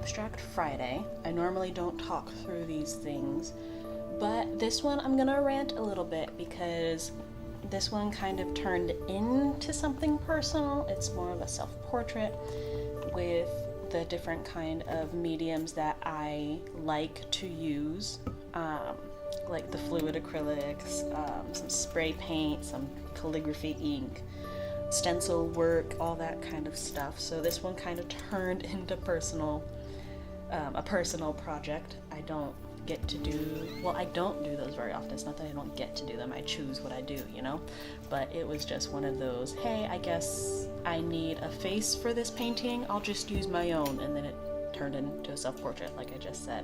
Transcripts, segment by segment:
Abstract Friday. I normally don't talk through these things, but this one I'm gonna rant a little bit because this one kind of turned into something personal. It's more of a self-portrait with the different kind of mediums that I like to use, like the fluid acrylics, some spray paint, some calligraphy ink, stencil work, all that kind of stuff. So this one kind of turned into a personal project. I don't do those very often. It's not that I don't get to do them, I choose what I do, but it was just one of those, hey, I guess I need a face for this painting, I'll just use my own, and then it turned into a self-portrait like I just said.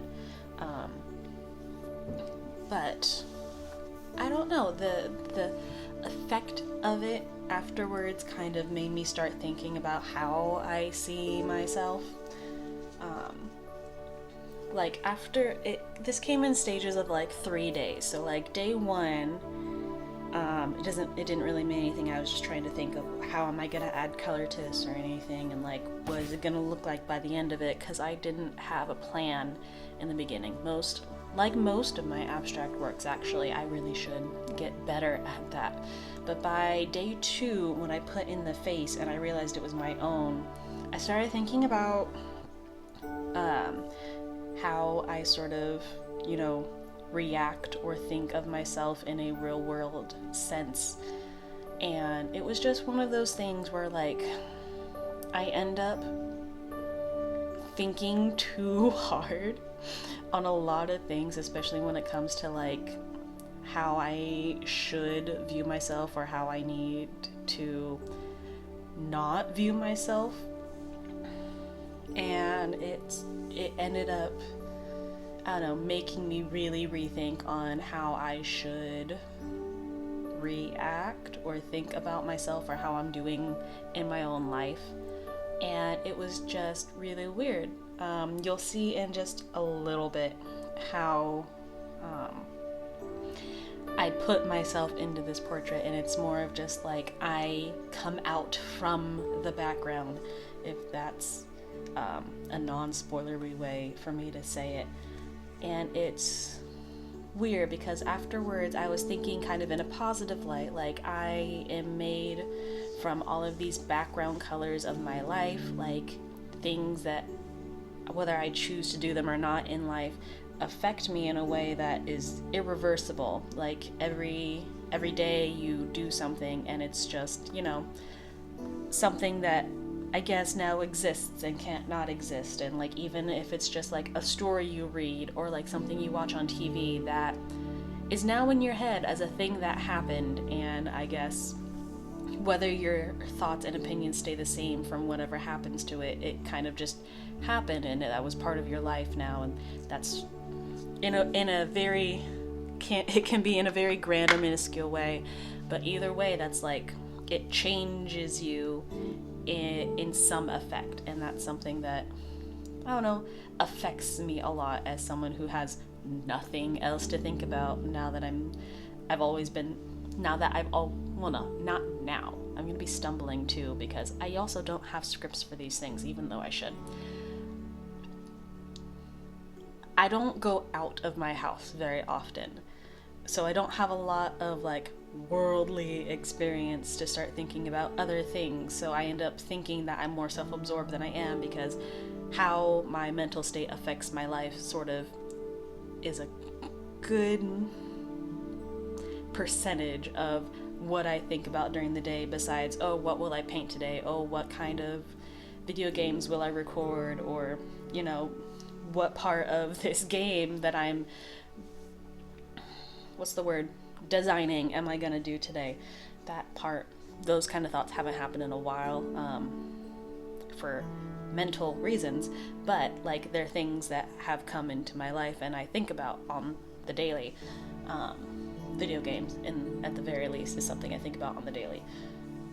But I don't know, the effect of it afterwards kind of made me start thinking about how I see myself. Like after this came in stages of like 3 days. So like day one, it didn't really mean anything. I was just trying to think of how am I gonna add color to this or anything, and like what is it gonna look like by the end of it, because I didn't have a plan in the beginning. Most of my abstract works, actually, I really should get better at that. But by day 2, when I put in the face and I realized it was my own, I started thinking about how I sort of, react or think of myself in a real world sense. And it was just one of those things where like I end up thinking too hard on a lot of things, especially when it comes to like how I should view myself or how I need to not view myself. And it ended up, I don't know, making me really rethink on how I should react or think about myself or how I'm doing in my own life. And it was just really weird. You'll see in just a little bit how I put myself into this portrait, and it's more of just like I come out from the background, if that's a non-spoilery way for me to say it. And it's weird because afterwards I was thinking kind of in a positive light, like I am made from all of these background colors of my life, like things that, whether I choose to do them or not in life, affect me in a way that is irreversible. Like every day you do something and it's just, something that I guess now exists and can't not exist. And like even if it's just like a story you read or like something you watch on TV that is now in your head as a thing that happened, and I guess whether your thoughts and opinions stay the same from whatever happens to it, it kind of just happened and that was part of your life now. And that's it can be in a very grand or minuscule way, but either way, that's like it changes you in some effect, and that's something that, I don't know, affects me a lot as someone who has nothing else to think about now that I'm gonna be stumbling too, because I also don't have scripts for these things, even though I should. I don't go out of my house very often, so I don't have a lot of like worldly experience to start thinking about other things. So I end up thinking that I'm more self-absorbed than I am, because how my mental state affects my life sort of is a good percentage of what I think about during the day, besides, oh, what will I paint today? Oh, what kind of video games will I record? Or, what part of this game that I'm, designing am I gonna do today? That part, those kind of thoughts haven't happened in a while, for mental reasons, but like they're things that have come into my life and I think about on the daily. Video games, and at the very least, is something I think about on the daily,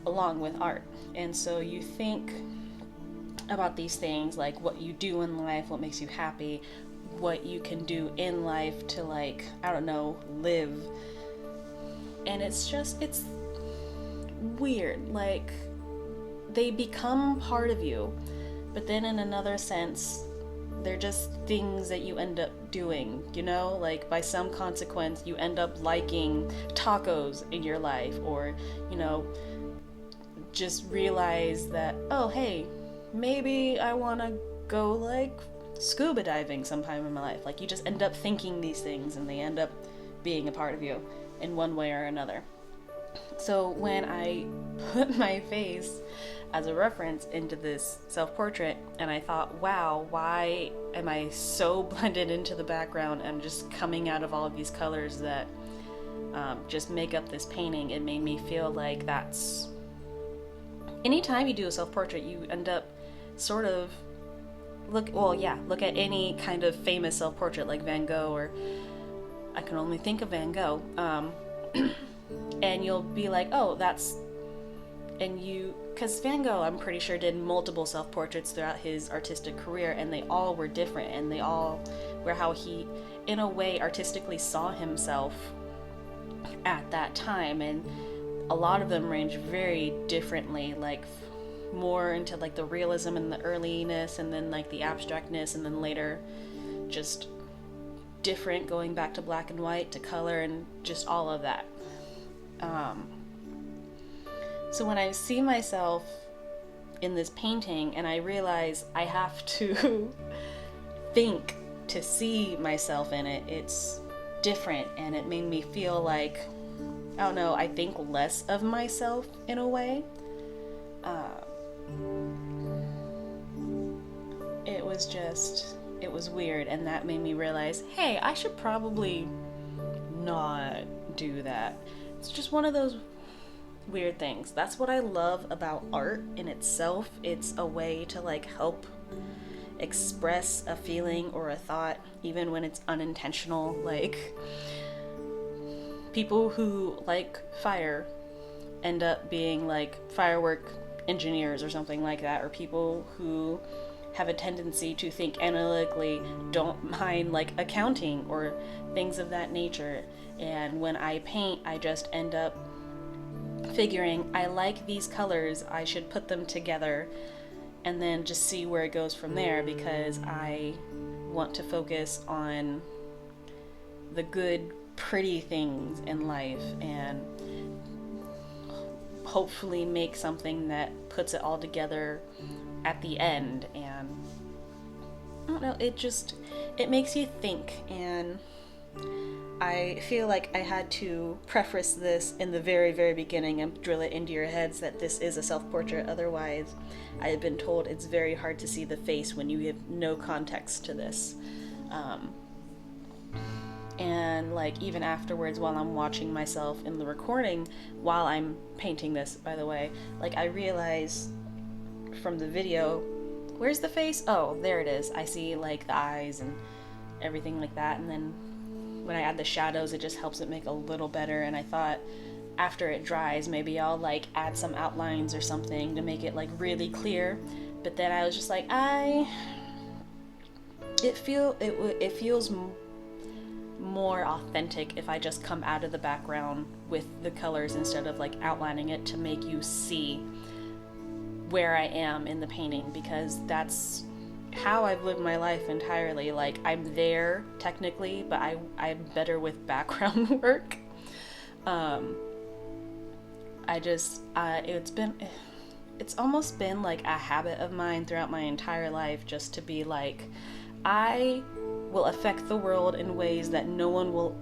along with art. And so you think about these things, like what you do in life, what makes you happy, what you can do in life to, like, I don't know, live. And it's weird. Like, they become part of you, but then in another sense, they're just things that you end up doing, you know? Like, by some consequence, you end up liking tacos in your life, or, you know, just realize that, oh, hey, maybe I want to go, like, scuba diving sometime in my life. Like, you just end up thinking these things, and they end up being a part of you in one way or another. So when I put my face as a reference into this self-portrait, and I thought, wow, why am I so blended into the background and just coming out of all of these colors that just make up this painting, it made me feel like that's... Anytime you do a self-portrait, you end up sort of... Look at any kind of famous self-portrait like Van Gogh, or I can only think of Van Gogh. And you'll be like, oh, that's... And you... Because Van Gogh, I'm pretty sure, did multiple self-portraits throughout his artistic career, and they all were different, and they all were how he, in a way, artistically saw himself at that time. And a lot of them range very differently, like more into like the realism and the earliness, and then like the abstractness, and then later just different, going back to black and white to color and just all of that. So when I see myself in this painting and I realize I have to think to see myself in it, it's different, and it made me feel like, I don't know, I think less of myself in a way. It was weird, and that made me realize, hey, I should probably not do that. It's just one of those weird things. That's what I love about art in itself. It's a way to like help express a feeling or a thought, even when it's unintentional. Like, people who like fire end up being like firework engineers or something like that, or people who have a tendency to think analytically don't mind like accounting or things of that nature. And when I paint, I just end up figuring, I like these colors, I should put them together and then just see where it goes from there, because I want to focus on the good, pretty things in life and hopefully make something that puts it all together at the end. And I don't know, it makes you think, and I feel like I had to preface this in the very, very beginning and drill it into your heads that this is a self-portrait. Otherwise, I have been told it's very hard to see the face when you give no context to this. And like even afterwards, while I'm watching myself in the recording, while I'm painting this, by the way, like I realize from the video, where's the face? Oh, there it is. I see like the eyes and everything like that, and then when I add the shadows, it just helps it make a little better. And I thought after it dries, maybe I'll like add some outlines or something to make it like really clear. But then I was just like, it feels more authentic if I just come out of the background with the colors instead of like outlining it to make you see where I am in the painting, because that's how I've lived my life entirely. Like, I'm there technically, but I'm better with background work. It's almost been like a habit of mine throughout my entire life just to be like, I will affect the world in ways that no one will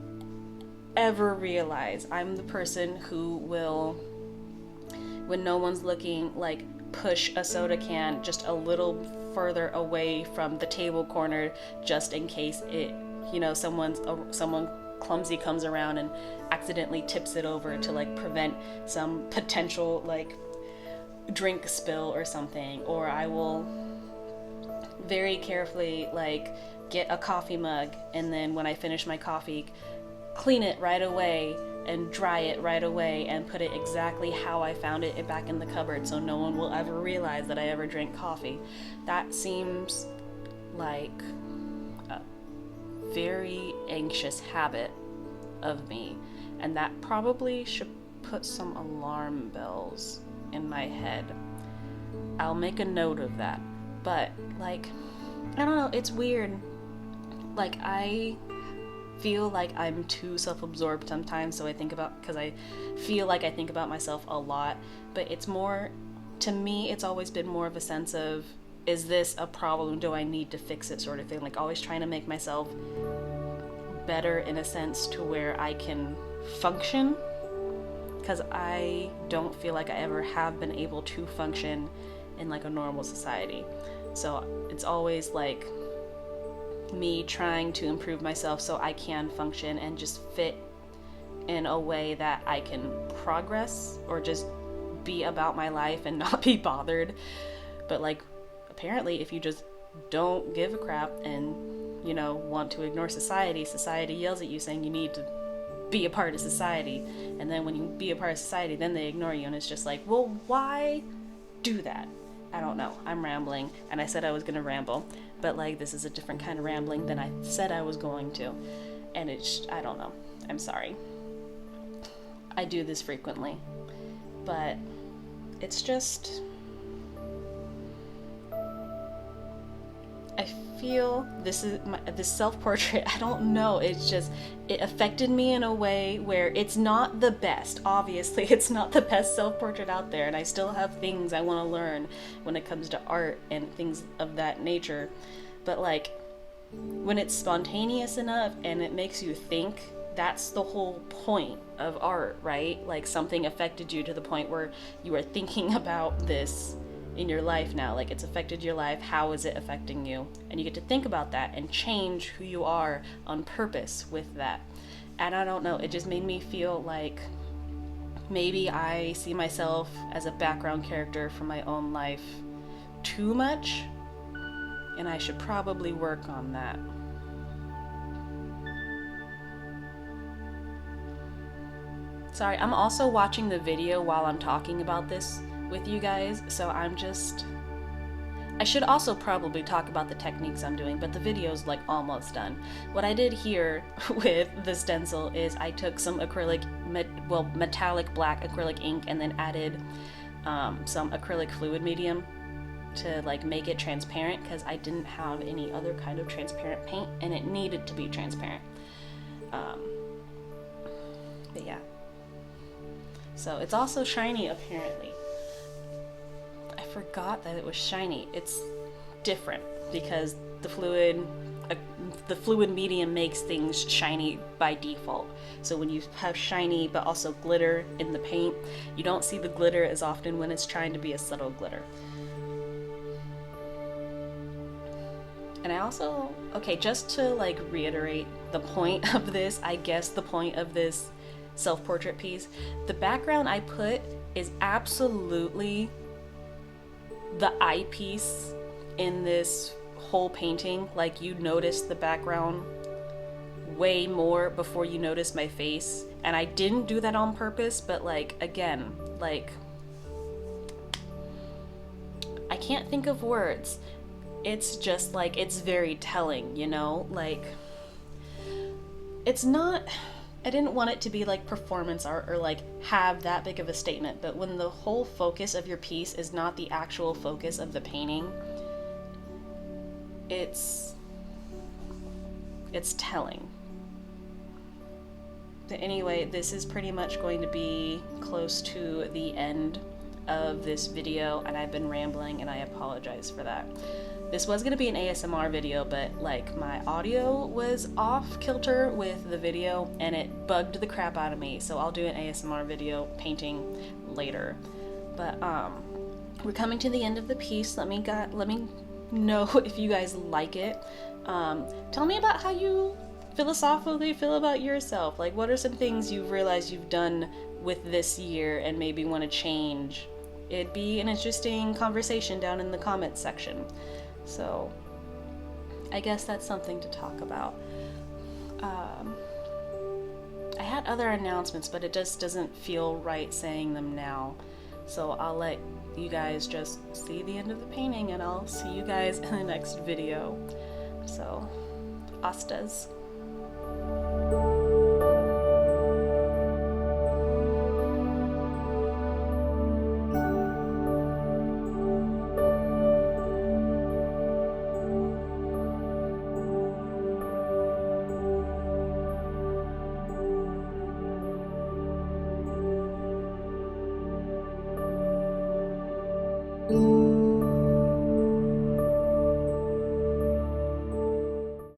ever realize. I'm the person who will, when no one's looking, like push a soda can just a little further away from the table corner just in case it, you know, someone clumsy comes around and accidentally tips it over to like prevent some potential like drink spill or something. Or I will very carefully like get a coffee mug, and then when I finish my coffee, clean it right away and dry it right away and put it exactly how I found it back in the cupboard, so no one will ever realize that I ever drank coffee. That seems like a very anxious habit of me, and that probably should put some alarm bells in my head. I'll make a note of that. But like, I don't know, it's weird. Like, I feel like I'm too self-absorbed sometimes, so I think about, because I feel like I think about myself a lot, but it's more, to me, it's always been more of a sense of, is this a problem? Do I need to fix it, sort of thing? Like, always trying to make myself better in a sense to where I can function, because I don't feel like I ever have been able to function in like a normal society. So it's always like me trying to improve myself so I can function and just fit in a way that I can progress or just be about my life and not be bothered. But like, apparently if you just don't give a crap and, you know, want to ignore society, society yells at you saying you need to be a part of society. And then when you be a part of society, then they ignore you, and it's just like, well, why do that? I don't know. I'm rambling, and I said I was gonna ramble, but like, this is a different kind of rambling than I said I was going to, and it's, I don't know. I'm sorry. I do this frequently, but it's just, I feel this self-portrait, I don't know, it's just, it affected me in a way where it's not the best. Obviously, it's not the best self-portrait out there, and I still have things I want to learn when it comes to art and things of that nature. But like, when it's spontaneous enough and it makes you think, that's the whole point of art, right? Like, something affected you to the point where you are thinking about this in your life now, like it's affected your life, how is it affecting you? And you get to think about that and change who you are on purpose with that. And I don't know, it just made me feel like maybe I see myself as a background character from my own life too much, and I should probably work on that. Sorry, I'm also watching the video while I'm talking about this with you guys, so I should also probably talk about the techniques I'm doing, but the video's like almost done. What I did here with the stencil is I took some acrylic, metallic black acrylic ink, and then added some acrylic fluid medium to like make it transparent, because I didn't have any other kind of transparent paint and it needed to be transparent. But yeah. So it's also shiny apparently. I forgot that it was shiny. It's different because the fluid medium makes things shiny by default. So when you have shiny but also glitter in the paint, you don't see the glitter as often when it's trying to be a subtle glitter. And I also, okay, just to like reiterate the point of this, I guess the point of this self-portrait piece, the background I put is absolutely the eyepiece in this whole painting. Like, you notice the background way more before you notice my face, and I didn't do that on purpose, but like, again, like, I can't think of words. It's just like, it's very telling, you know? Like, it's not, I didn't want it to be like performance art or like have that big of a statement, but when the whole focus of your piece is not the actual focus of the painting, it's telling. But anyway, this is pretty much going to be close to the end of this video, and I've been rambling, and I apologize for that. This was going to be an ASMR video, but like, my audio was off kilter with the video and it bugged the crap out of me, so I'll do an ASMR video painting later. But we're coming to the end of the piece. Let me know if you guys like it. Tell me about how you philosophically feel about yourself. Like, what are some things you've realized you've done with this year and maybe want to change? It'd be an interesting conversation down in the comments section. So I guess that's something to talk about. I had other announcements, but it just doesn't feel right saying them now. So I'll let you guys just see the end of the painting, and I'll see you guys in the next video. So, astas. you.